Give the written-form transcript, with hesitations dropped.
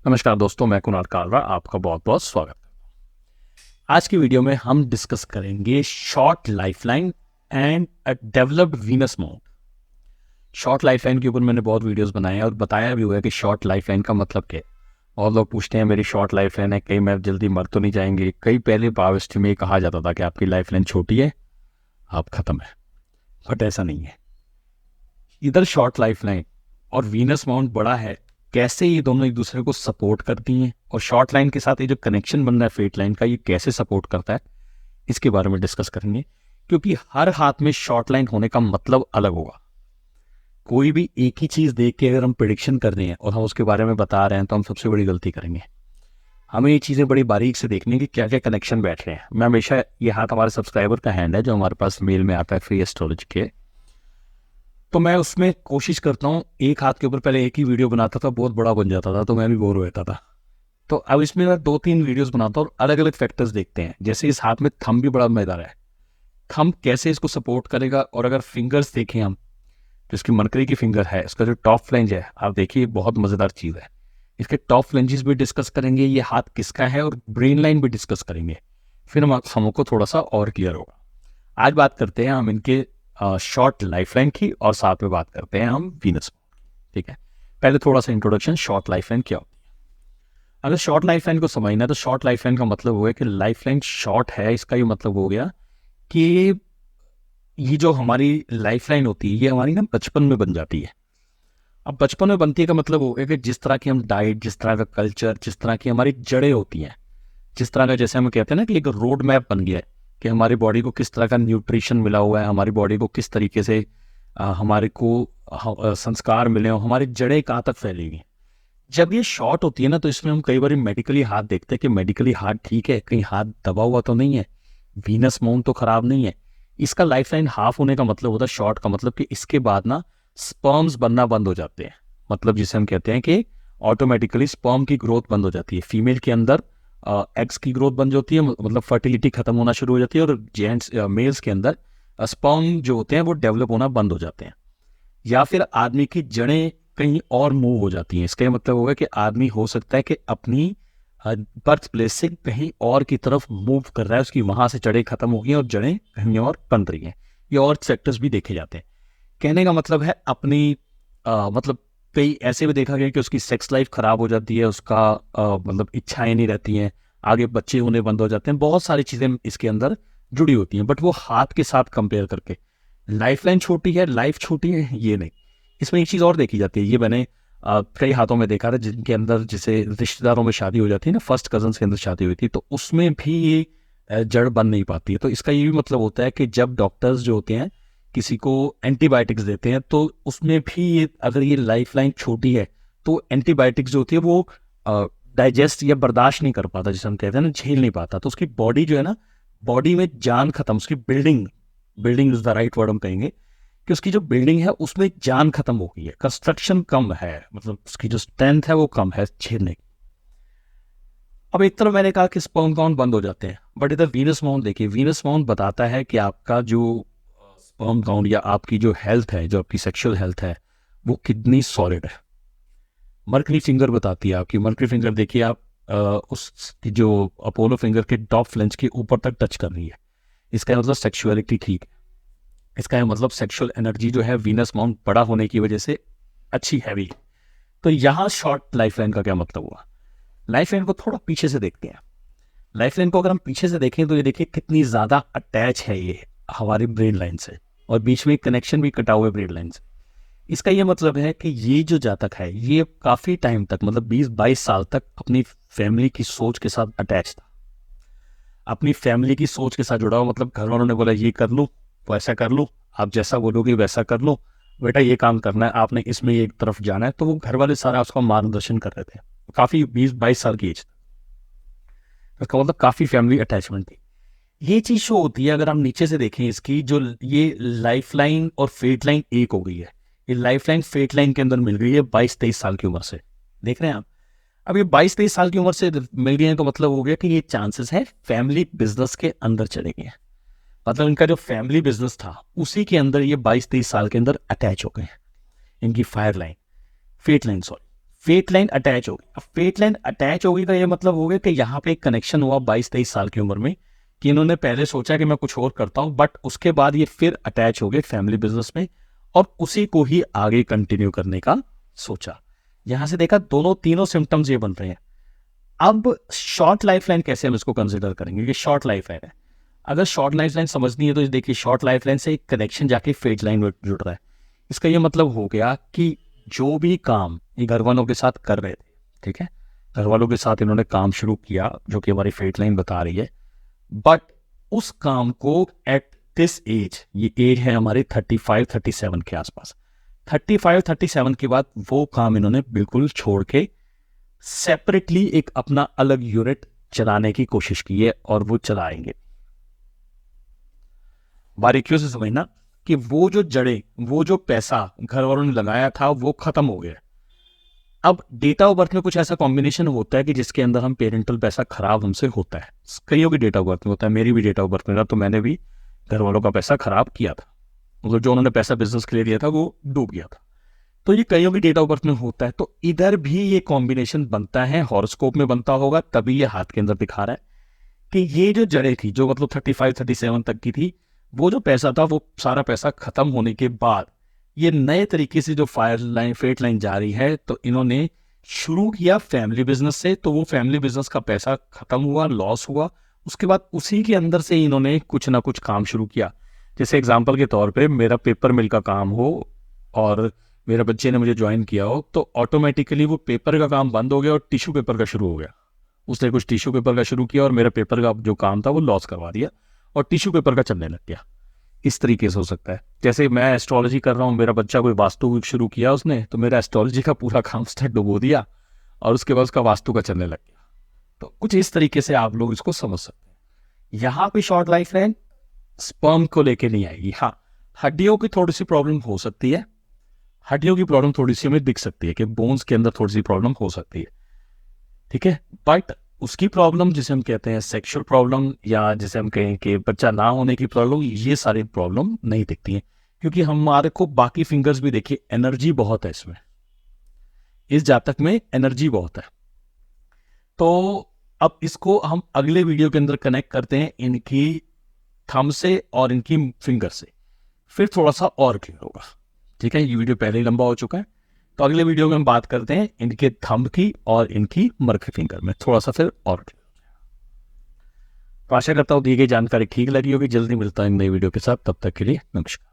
नमस्कार दोस्तों, मैं कुणाल कालरा आपका बहुत बहुत स्वागत करता हूँ। आज की वीडियो में हम डिस्कस करेंगे short lifeline and a developed Venus mount. Short lifeline के ऊपर मैंने बहुत वीडियोस बनाए हैं और बताया भी हुआ है कि शॉर्ट लाइफलाइन का मतलब क्या है। और लोग पूछते हैं मेरी शॉर्ट लाइफलाइन है, कहीं मैं जल्दी मर तो नहीं जाएंगे। कई पहले पावर में कहा जाता था कि आपकी लाइफलाइन छोटी है, आप खत्म है, बट ऐसा नहीं है। इधर शॉर्ट लाइफलाइन और वीनस माउंट बड़ा है, कैसे ये दोनों एक दूसरे को सपोर्ट करती हैं और शॉर्ट लाइन के साथ ये जो कनेक्शन बन रहा है फेट लाइन का, ये कैसे सपोर्ट करता है, इसके बारे में डिस्कस करेंगे। क्योंकि हर हाथ में शॉर्ट लाइन होने का मतलब अलग होगा। कोई भी एक ही चीज देख के अगर हम प्रिडिक्शन कर रहे हैं और हम उसके बारे में बता रहे हैं तो हम सबसे बड़ी गलती करेंगे। हमें ये चीजें बड़ी बारीक से देखनी है कि क्या क्या कनेक्शन बैठ रहे हैं। मैं हमेशा, ये हाथ हमारे सब्सक्राइबर का हैंड है जो हमारे पास मेल में आता है फ्री एस्ट्रोलॉजी के, तो मैं उसमें कोशिश करता हूँ। एक हाथ के ऊपर पहले एक ही वीडियो बनाता था, बहुत बड़ा बन जाता था तो मैं भी बोर हो जाता था। तो अब इसमें मैं 2-3 वीडियोस बनाता हूँ और अलग अलग फैक्टर्स देखते हैं। जैसे इस हाथ में थंब भी बड़ा मजेदार है, थंब कैसे इसको सपोर्ट करेगा। और अगर फिंगर्स देखें हम, तो इसकी मरकरी की फिंगर है, इसका जो टॉप फ्लेंज है आप देखिए, बहुत मजेदार चीज है। इसके टॉप फ्लेंजेस भी डिस्कस करेंगे, ये हाथ किसका है, और ब्रेन लाइन भी डिस्कस करेंगे। फिर हमको थोड़ा सा और क्लियर होगा। आज बात करते हैं हम इनके शॉर्ट लाइफलाइन की, और साथ में बात करते हैं हम वीनस। ठीक है, पहले थोड़ा सा इंट्रोडक्शन, शॉर्ट लाइफलाइन क्या होती है। अगर शॉर्ट लाइफलाइन को समझना है तो शॉर्ट लाइफलाइन का मतलब हो गया कि लाइफलाइन शॉर्ट है, इसका ये मतलब हो गया कि ये जो हमारी लाइफलाइन होती है ये हमारी ना बचपन में बन जाती है। अब बचपन में बनती है का मतलब हो गया कि जिस तरह की हम डाइट, जिस तरह का कल्चर, जिस तरह की हमारी जड़ें होती हैं, जिस तरह का, जैसे हम कहते हैं ना कि एक रोड मैप बन गया है कि हमारी बॉडी को किस तरह का न्यूट्रिशन मिला हुआ है, हमारी बॉडी को किस तरीके से हमारे को संस्कार मिले हो, हमारी जड़ें कहाँ तक फैली हुई हैं। जब ये शॉर्ट होती है ना, तो इसमें हम कई बार मेडिकली हाथ देखते हैं कि मेडिकली हाथ ठीक है, कहीं हाथ दबा हुआ तो नहीं है, वीनस माउंट तो खराब नहीं है। इसका लाइफलाइन हाफ होने का मतलब होता है शॉर्ट का मतलब कि इसके बाद ना स्पर्म्स बनना बंद हो जाते हैं। मतलब जिसे हम कहते हैं कि ऑटोमेटिकली स्पर्म की ग्रोथ बंद हो जाती है। फीमेल के अंदर एग्स की ग्रोथ बंद होती है, मतलब फर्टिलिटी खत्म होना शुरू हो जाती है। और जेंट्स मेल्स के अंदर स्पर्म जो होते हैं वो डेवलप होना बंद हो जाते हैं। या फिर आदमी की जड़ें कहीं और मूव हो जाती हैं। इसका मतलब होगा कि आदमी हो सकता है कि अपनी बर्थ प्लेस से कहीं और की तरफ मूव कर रहा है, उसकी वहां से जड़ें खत्म हो गई और जड़ें कहीं और बन रही हैं। ये और सेक्टर्स भी देखे जाते हैं। कहने का मतलब है अपनी मतलब कई ऐसे भी देखा गया कि उसकी सेक्स लाइफ खराब हो जाती है, उसका मतलब इच्छाएं नहीं रहती हैं, आगे बच्चे होने बंद हो जाते हैं। बहुत सारी चीजें इसके अंदर जुड़ी होती हैं, बट वो हाथ के साथ कंपेयर करके लाइफलाइन छोटी है, लाइफ छोटी है, ये नहीं। इसमें एक चीज और देखी जाती है, ये मैंने कई हाथों में देखा था जिनके अंदर, जैसे रिश्तेदारों में शादी हो जाती है ना, फर्स्ट कजन के अंदर शादी हुई थी, तो उसमें भी ये जड़ बन नहीं पाती है। तो इसका ये भी मतलब होता है कि जब डॉक्टर्स जो होते हैं किसी को एंटीबायोटिक्स देते हैं, तो उसमें भी ये, अगर ये लाइफलाइन छोटी है तो एंटीबायोटिक्स जो होती है वो डाइजेस्ट या बर्दाश्त नहीं कर पाता, जिसे हम कहते हैं ना, झेल नहीं पाता। तो उसकी बॉडी जो है ना, बॉडी में जान खत्म, उसकी building, building is the right word हम कहेंगे, कि उसकी जो बिल्डिंग है उसमें जान खत्म हो गई है, कंस्ट्रक्शन कम है, मतलब उसकी जो स्ट्रेंथ है वो कम है झेलने की। अब एक तरफ मैंने कहा कि स्पर्म काउंट बंद हो जाते हैं, बट इधर वीनस माउंट देखिए, वीनस माउंट बताता है कि आपका जो स्पर्म काउंट या आपकी जो हेल्थ है, जो आपकी सेक्सुअल हेल्थ है, वो कितनी सॉलिड है। मर्करी फिंगर बताती है आपकी, मर्करी फिंगर देखिए आप, उस जो अपोलो फिंगर के टॉप फ्लेंज के ऊपर तक टच कर रही है। इसका मतलब सेक्सुअलिटी ठीक है। इसका मतलब सेक्सुअल एनर्जी जो है वीनस माउंट बड़ा होने की वजह से अच्छी हैवी। तो यहाँ शॉर्ट लाइफ लाइन का क्या मतलब हुआ। लाइफ लाइन को थोड़ा पीछे से देखते हैं। लाइफ लाइन को अगर हम पीछे से देखें तो ये देखिए कितनी ज्यादा अटैच है ये हमारी ब्रेन लाइन से, और बीच में कनेक्शन भी कटा हुआ है ब्रेन लाइन से। इसका ये मतलब है कि ये जो जातक है ये काफी टाइम तक, मतलब 20-22 साल तक अपनी फैमिली की सोच के साथ अटैच था, अपनी फैमिली की सोच के साथ जुड़ा हुआ। मतलब घर वालों ने बोला ये कर लो, वैसा कर लो, आप जैसा बोलोगे वैसा कर लो, बेटा ये काम करना है, आपने इसमें एक तरफ जाना है। तो वो घर वाले सारा उसका मार्गदर्शन कर रहे थे, काफी 20-22 साल की एज। इसका मतलब काफी फैमिली अटैचमेंट थी। ये चीज शो होती है, अगर हम नीचे से देखें इसकी, जो ये लाइफ लाइन और फेट लाइन एक हो गई है। ये लाइफ लाइन फेट लाइन के अंदर मिल गई है 22-23 साल की उम्र से। देख रहे हैं आप, अब ये 22-23 साल की उम्र से मिल गई है, तो मतलब हो गया कि ये चांसेस है फैमिली बिजनेस के अंदर चले गए। मतलब इनका जो फैमिली बिजनेस था उसी के अंदर ये 22-23 साल के अंदर अटैच हो गए हैं। इनकी fire line, fate line sorry, fate line attach होगी। अब फेट लाइन अटैच होगी का ये मतलब हो गया कि यहाँ पे एक कनेक्शन हुआ 22-23 साल की उम्र में, कि इन्होंने पहले सोचा कि मैं कुछ और करता हूँ, बट उसके बाद ये फिर अटैच हो गए फैमिली बिजनेस में और उसी को ही आगे कंटिन्यू करने का सोचा। यहां से देखा दोनों तीनों सिम्टम्स ये बन रहे हैं। अब शॉर्ट लाइफ लाइन कैसे हम इसको कंसिडर करेंगे कि शॉर्ट लाइफ लाइन है। अगर शॉर्ट लाइफ लाइन समझनी है तो देखिए शॉर्ट लाइफ लाइन से एक कनेक्शन जाके फेट लाइन में जुड़ रहा है। इसका ये मतलब हो गया कि जो भी काम ये घर वालों के साथ कर रहे थे, ठीक है, घर वालों के साथ इन्होंने काम शुरू किया जो कि हमारी फेट लाइन बता रही है, बट उस काम को एट दिस एज, ये एज है हमारी 35-37 के आसपास, 35-37 के बाद वो काम इन्होंने बिल्कुल छोड़ के सेपरेटली एक अपना अलग यूनिट चलाने की कोशिश की है और वो चलाएंगे। बारीकियों से समझना कि वो जो जड़े, वो जो पैसा घर वालों ने लगाया था वो खत्म हो गया। अब डेट ऑफ बर्थ में कुछ ऐसा कॉम्बिनेशन होता है कि जिसके अंदर हम पेरेंटल पैसा खराब हमसे होता है, कईयों की डेट ऑफ बर्थ में होता है, मेरी भी डेट ऑफ बर्थ में था, तो मैंने भी घर वालों का पैसा खराब किया था, मतलब जो उन्होंने पैसा बिजनेस के लिए दिया था वो डूब गया था। तो ये कईयों की डेट ऑफ बर्थ में होता है, तो इधर भी ये कॉम्बिनेशन बनता है, हॉरोस्कोप में बनता होगा, तभी ये हाथ के अंदर दिखा रहा है कि ये जो जड़ें थी जो मतलब 35-37 तक की थी, वो जो पैसा था वो सारा पैसा खत्म होने के बाद ये नए तरीके से जो फायर लाइन फेट लाइन जा रही है, तो इन्होंने शुरू किया फैमिली बिजनेस से, तो वो फैमिली बिजनेस का पैसा खत्म हुआ, लॉस हुआ, उसके बाद उसी के अंदर से इन्होंने कुछ ना कुछ काम शुरू किया। जैसे एग्जांपल के तौर पे मेरा पेपर मिल का काम हो और मेरे बच्चे ने मुझे ज्वाइन किया हो, तो ऑटोमेटिकली वो पेपर का काम बंद हो गया और टिश्यू पेपर का शुरू हो गया। उसने कुछ टिश्यू पेपर का शुरू किया और मेरा पेपर का जो काम था वो लॉस करवा दिया और टिश्यू पेपर का चलने लग गया। इस तरीके से हो सकता है। जैसे मैं एस्ट्रोलॉजी कर रहा हूँ, मेरा बच्चा कोई वास्तु शुरू किया उसने, तो मेरा एस्ट्रोलॉजी का पूरा काम उसने डुबो दिया और उसके बाद उसका वास्तु का चलने लग गया। तो कुछ इस तरीके से आप लोग इसको समझ सकते हैं। यहाँ पे शॉर्ट लाइफ लाइन स्पर्म को लेके नहीं आएगी। हाँ, हड्डियों की थोड़ी सी प्रॉब्लम हो सकती है, हड्डियों की प्रॉब्लम थोड़ी सी हमें दिख सकती है कि बोन्स के अंदर थोड़ी सी प्रॉब्लम हो सकती है, ठीक है, बट उसकी प्रॉब्लम जिसे हम कहते हैं सेक्सुअल प्रॉब्लम या जिसे हम कहें कि बच्चा ना होने की प्रॉब्लम, ये सारी प्रॉब्लम नहीं दिखती हैं, क्योंकि हमारे को बाकी फिंगर्स भी देखिए एनर्जी बहुत है इसमें, इस जातक में एनर्जी बहुत है। तो अब इसको हम अगले वीडियो के अंदर कनेक्ट करते हैं इनकी थंब से और इनकी फिंगर से, फिर थोड़ा सा और क्लियर होगा, ठीक है। ये वीडियो पहले ही लंबा हो चुका है, तो अगले वीडियो में हम बात करते हैं इनके थंब की और इनकी मर्के फिंगर में, थोड़ा सा फिर और। तो आशा करता हूँ दी गई जानकारी ठीक लगी होगी। जल्दी मिलता है नई वीडियो के साथ, तब तक के लिए नमस्कार।